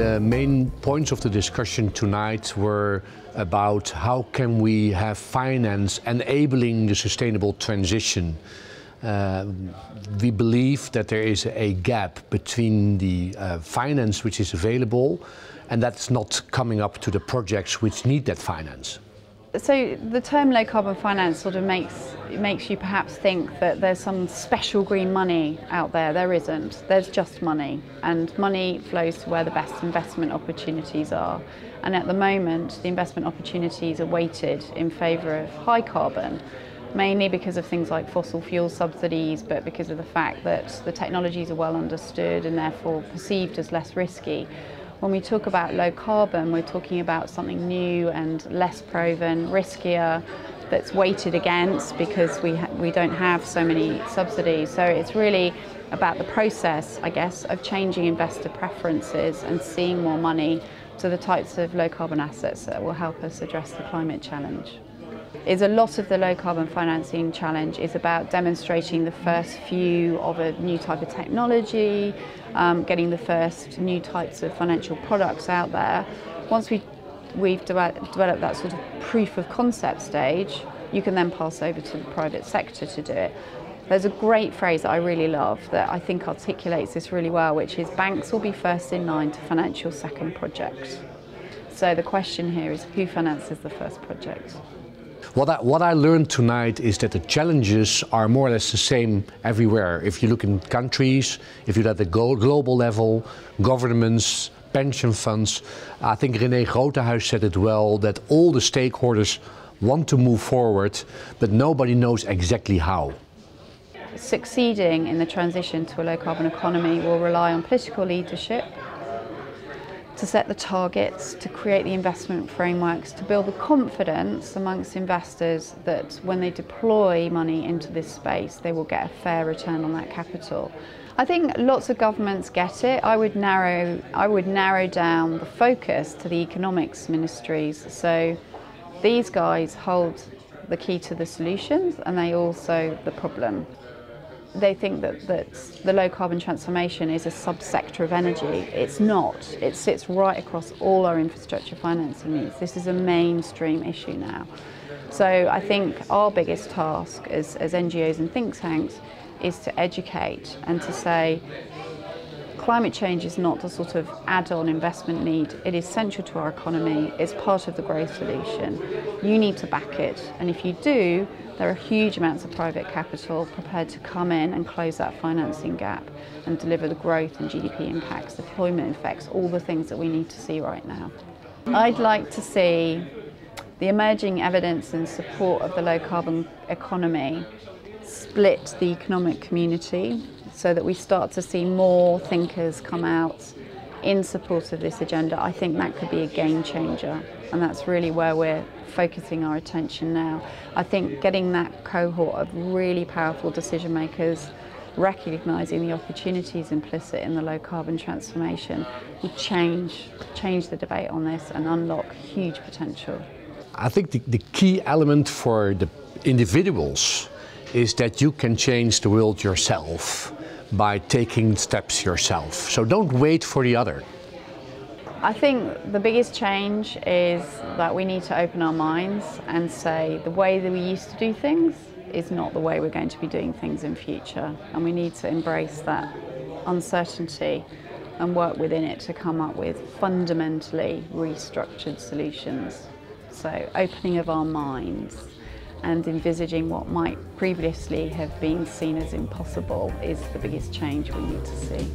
the main points of the discussion tonight were about how can we have finance enabling the sustainable transition. We believe that there is a gap between the finance which is available and that's not coming up to the projects which need that finance. So the term low carbon finance sort of makes you perhaps think that there's some special green money out there. There isn't. There's just money, and money flows to where the best investment opportunities are. And at the moment, the investment opportunities are weighted in favour of high carbon, mainly because of things like fossil fuel subsidies, but because of the fact that the technologies are well understood and therefore perceived as less risky. When we talk about low carbon, we're talking about something new and less proven, riskier, that's weighted against because we don't have so many subsidies. So it's really about the process, I guess, of changing investor preferences and seeing more money to the types of low carbon assets that will help us address the climate challenge. A lot of the low carbon financing challenge is about demonstrating the first few of a new type of technology, getting the first new types of financial products out there. Once we've developed that sort of proof of concept stage, you can then pass over to the private sector to do it. There's a great phrase that I really love that I think articulates this really well, which is banks will be first in line to finance your second project. So the question here is who finances the first project? What I learned tonight is that the challenges are more or less the same everywhere. If you look in countries, if you look at the global level, governments, pension funds, I think René Grotehuis said it well, that all the stakeholders want to move forward, but nobody knows exactly how. Succeeding in the transition to a low carbon economy will rely on political leadership, to set the targets, to create the investment frameworks, to build the confidence amongst investors that when they deploy money into this space, they will get a fair return on that capital. I think lots of governments get it. I would narrow down the focus to the economics ministries. So these guys hold the key to the solutions and they also the problem. They think that the low carbon transformation is a subsector of energy. It's not. It sits right across all our infrastructure financing needs. This is a mainstream issue now. So I think our biggest task as NGOs and think tanks is to educate and to say climate change is not a sort of add-on investment need. It is central to our economy. It's part of the growth solution. You need to back it. And if you do, there are huge amounts of private capital prepared to come in and close that financing gap and deliver the growth and GDP impacts, employment effects, all the things that we need to see right now. I'd like to see the emerging evidence and support of the low carbon economy split the economic community so that we start to see more thinkers come out in support of this agenda. I think that could be a game changer, and that's really where we're focusing our attention now. I think getting that cohort of really powerful decision makers recognising the opportunities implicit in the low carbon transformation will change the debate on this and unlock huge potential. I think the key element for the individuals is that you can change the world yourself by taking steps yourself. So don't wait for the other. I think the biggest change is that we need to open our minds and say the way that we used to do things is not the way we're going to be doing things in future, and we need to embrace that uncertainty and work within it to come up with fundamentally restructured solutions. So opening of our minds and envisaging what might previously have been seen as impossible is the biggest change we need to see.